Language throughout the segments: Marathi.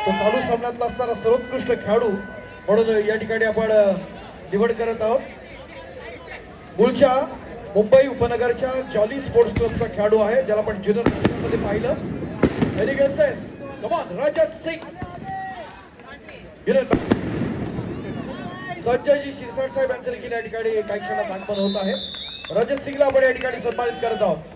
तो चालू सामन्यातला असणारा सर्वोत्कृष्ट खेळाडू म्हणून या ठिकाणी आपण निवड करत आहोत. मूळच्या मुंबई उपनगरच्या जॉली स्पोर्ट्स क्लबचा खेळाडू आहे, ज्याला आपण ज्युनियर मध्ये पाहिलं. व्हेरी गुड सेस. Come on Rajat Singh. संजयजी शिरसाट साहेब यांचं देखील या ठिकाणी काही क्षणात आगमन होत आहे. रजत सिंगला आपण या ठिकाणी सन्मानित करत आहोत.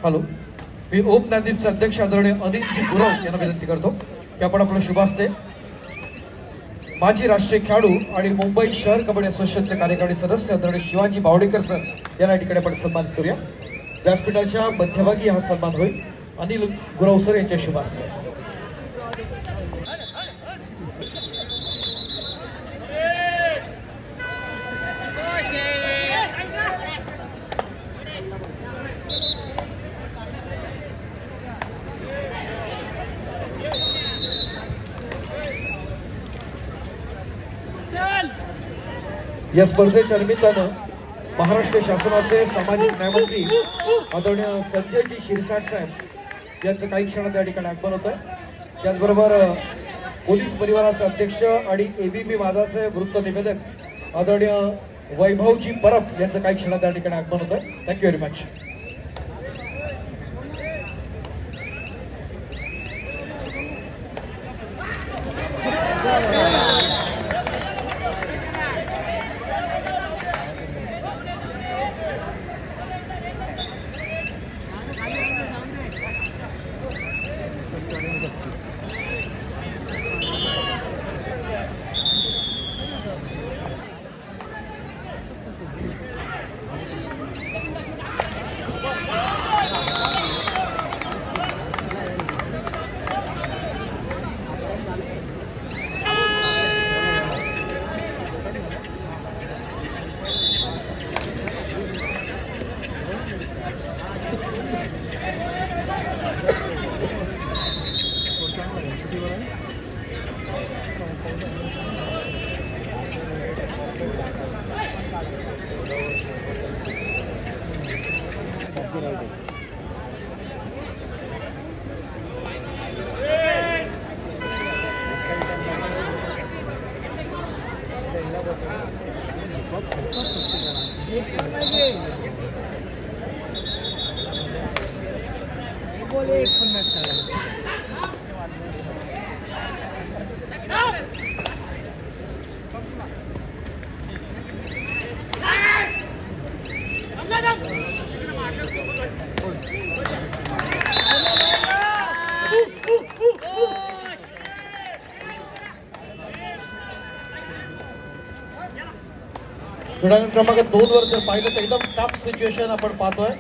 हॅलो, मी ओम नांदीचे अध्यक्ष आदरणीय अनिलजी गुरव यांना विनंती करतो की आपण आपलं शुभ हस्ते माजी राष्ट्रीय खेळाडू आणि मुंबई शहर कबड्डी असोसिएशनचे कार्यकारी सदस्य आदरणीय शिवाजी बावडेकर सर यांना या ठिकाणी आपण सन्मानित करूया. व्यासपीठाच्या मध्यभागी हा सन्मान होईल. अनिल गुरव सर यांच्या शुभ हस्ते. या स्पर्धेच्या निमित्तानं महाराष्ट्र शासनाचे सामाजिक न्यायमंत्री आदरणीय संजयजी शिरसाट साहेब यांचं काही क्षणात या ठिकाणी आगमन होत आहे. त्याचबरोबर पोलीस परिवाराचे अध्यक्ष आणि एबीपी माझाचे वृत्त निवेदक आदरणीय वैभवजी परब यांचं काही क्षणात या ठिकाणी आगमन होत आहे. Thank you very much. बोले एक मिनट क्रीडांगण क्रमांक 2 वर जर पाहिलं तर एकदम टफ सिच्युएशन आपण पाहतोय.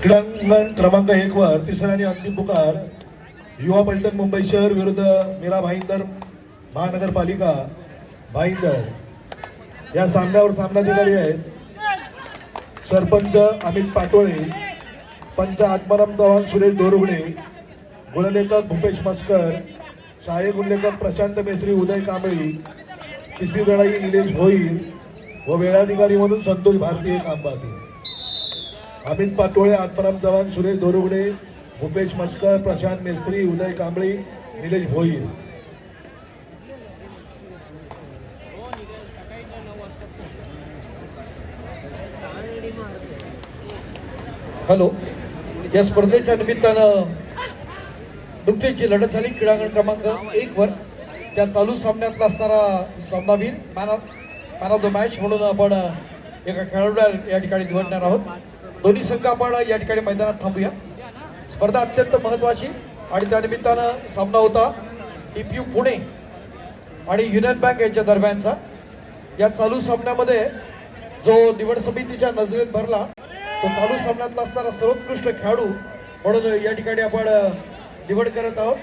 क्रीडांगण क्रमांक 1 वर तिसरा आणि अंतिम पुकार युवा पलटण मुंबई शहर विरुद्ध मीरा भाईंदर महानगरपालिका भाईंदर. या सामन्यावर सामनाधिकारी आहेत सरपंच अमित पाटोळे, पंच आत्माराम चव्हाण, सुरेश दोरुगडे, गुणलेखक भूपेश मस्कर, सहाय्यक गुणलेखक प्रशांत मेस्त्री, उदय कांबळी, तिसरी लढाई निलेश भोईर व वेळाधिकारी म्हणून संतोष भारतीय काम पाहतील. अमित पाटोळे, आत्माराम चव्हाण, सुरेश दोरुगडे, भूपेश मस्कर, प्रशांत मेस्त्री, उदय कांबळे, निलेश भोईर. हॅलो, या स्पर्धेच्या निमित्तानं नुकतीच लढत झाली क्रीडांगण क्रमांक 1 वर. त्या चालू सामन्यातला असणारा सामनावीर मॅन ऑफ द मॅच म्हणून आपण एका खेळाडूला या ठिकाणी निवडणार आहोत. दोन्ही संघ आपण या ठिकाणी मैदानात थांबूया. स्पर्धा अत्यंत महत्वाची आणि त्या निमित्तानं सामना होता DPU पुणे आणि युनियन बँक यांच्या दरम्यानचा. या चालू सामन्यामध्ये जो निवड समितीच्या नजरेत भरला तो चालू सामन्यातला असणारा सर्वोत्कृष्ट खेळाडू म्हणून या ठिकाणी आपण निवड करत आहोत.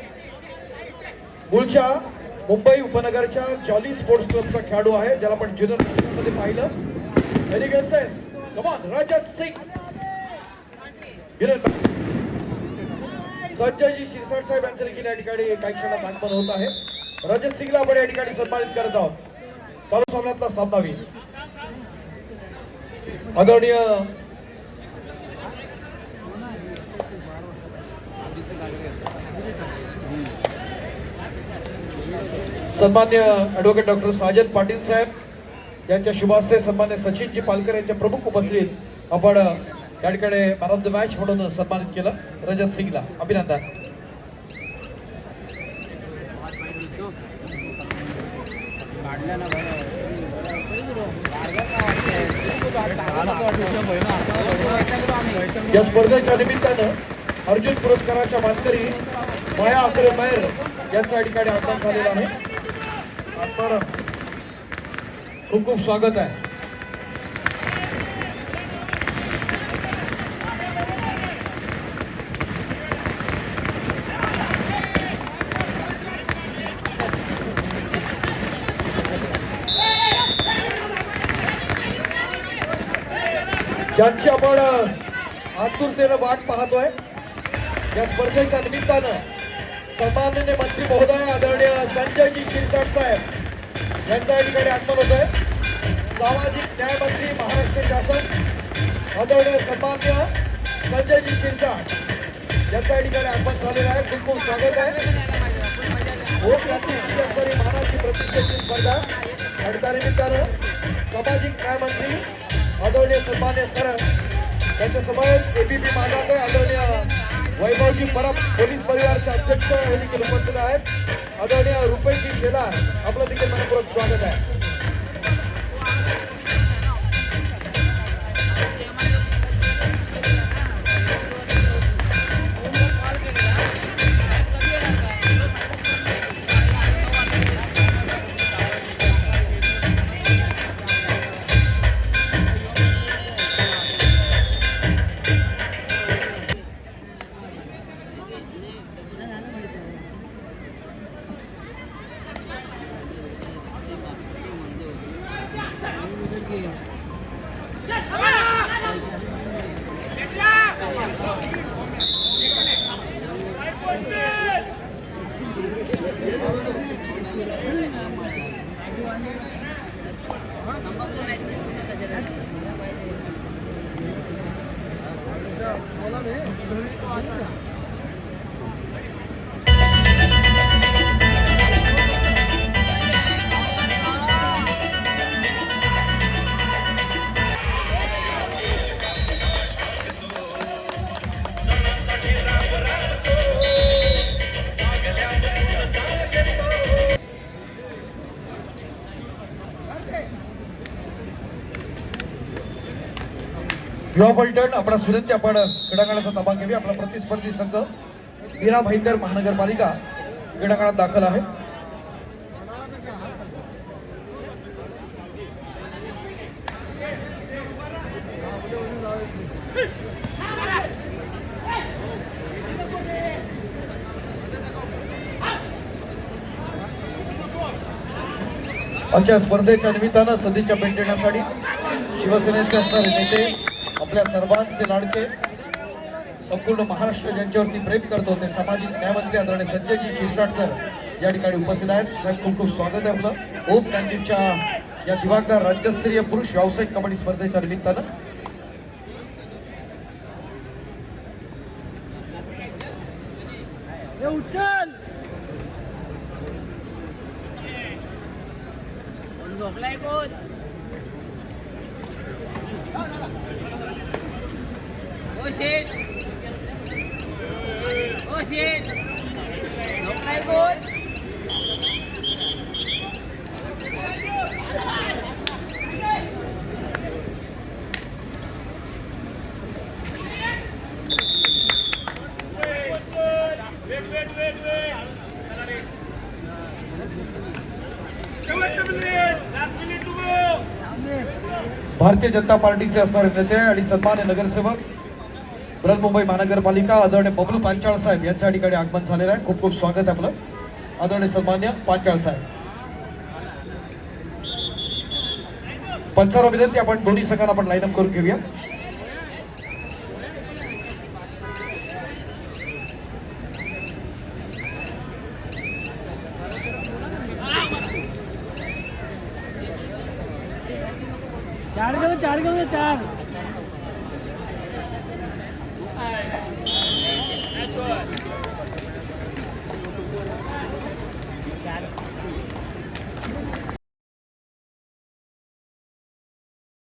मूळच्या मुंबई उपनगरच्या जॉली स्पोर्ट्स क्लबचा खेळाडू आहे, ज्याला आपण ज्युनियर मध्ये पाहिलं. व्हेरी गुड सेस, कम ऑन रजत सिंग. संजयजी शिरसाट साहेब यांच्या देखील या ठिकाणी काही क्षणात आगमन होत आहे. रजत सिंगला आपण या ठिकाणी सन्मानित करत आहोत. चालू सामन्यातला सामनावीर आदरणीय सन्मान्य ॲडव्होकेट डॉक्टर साजद पाटील साहेब यांच्या शुभास्ते सन्मान्य सचिनजी पालकर यांच्या प्रमुख उपस्थितीत आपण या ठिकाणी मॅन ऑफ द मॅच म्हणून सन्मानित केलं रजत सिंगला. अभिनंदन. या स्पर्धेच्या निमित्तानं अर्जुन पुरस्काराच्या मानकरी माया अकरे मैर यांचं या ठिकाणी आगमन झालेलं आहे. खूप खूप स्वागत आहे. ज्यांची आपण आतुरतेनं वाट पाहतोय या स्पर्धेच्या निमित्तानं सन्माननीय मंत्री महोदय आदरणीय संजयजी शिरसाट साहेब यांच्या या ठिकाणी आगमन होत आहे. सामाजिक न्याय मंत्री महाराष्ट्र शासन आदरणीय सन्मान्य संजयजी शिरसाट यांच्या या ठिकाणी आगमन झालेलं आहे. खूप खूप स्वागत आहे. वोट क्रांती असणारी महाराष्ट्र प्रतिष्ठेची स्पर्धा आणि त्या निमित्तानं सामाजिक न्याय मंत्री आदरणीय सन्मान्य सर त्यांच्या समोर ABP मागाचे आदरणीय वैभवजी परब पोलीस परिवारचे अध्यक्ष हे देखील उपस्थित आहेत. आदरणीय रुपेशजी शेलार आपलं देखील मनपूर्वक स्वागत आहे. युवा पलटण आपणास विनंती, आपण क्रीडांगणाचा ताबा घेऊया. आपला प्रतिस्पर्धी संघ मीरा भाईंदर महानगरपालिका क्रीडांगणात दाखल आहे. आजच्या स्पर्धेच्या निमित्तानं संधीच्या भेट देण्यासाठी शिवसेनेचे असणारे नेते, आपल्या सर्वांचे लाडके, संपूर्ण महाराष्ट्र ज्यांच्यावरती प्रेम करतो ते सामाजिक न्यायमंत्री आदरणीय संजयजी शिरसाट सर या ठिकाणी उपस्थित आहेत. साहेब, खूप खूप स्वागत आहे आपलं ओम कॅन्टीनच्या या दिवाकदार राज्यस्तरीय पुरुष व्यावसायिक कबड्डी स्पर्धेच्या निमित्तानं. झोपलाय कोण? ओ शेट, ओ शेट, झोपलाय कोण? भारतीय जनता पार्टीचे असणारे नेते आणि सन्मान्य नगरसेवक बृहन्मुंबई महानगरपालिका आदरणीय बबलू पांचाळ साहेब यांच्या ठिकाणी आगमन झालेलं आहे. खूप खूप स्वागत आहे आपलं आदरणीय सन्मान्य पांचाळ साहेब. पंचारा विनंती, आपण दोन्ही संघांना आपण लाईन अप करून घेऊया. चार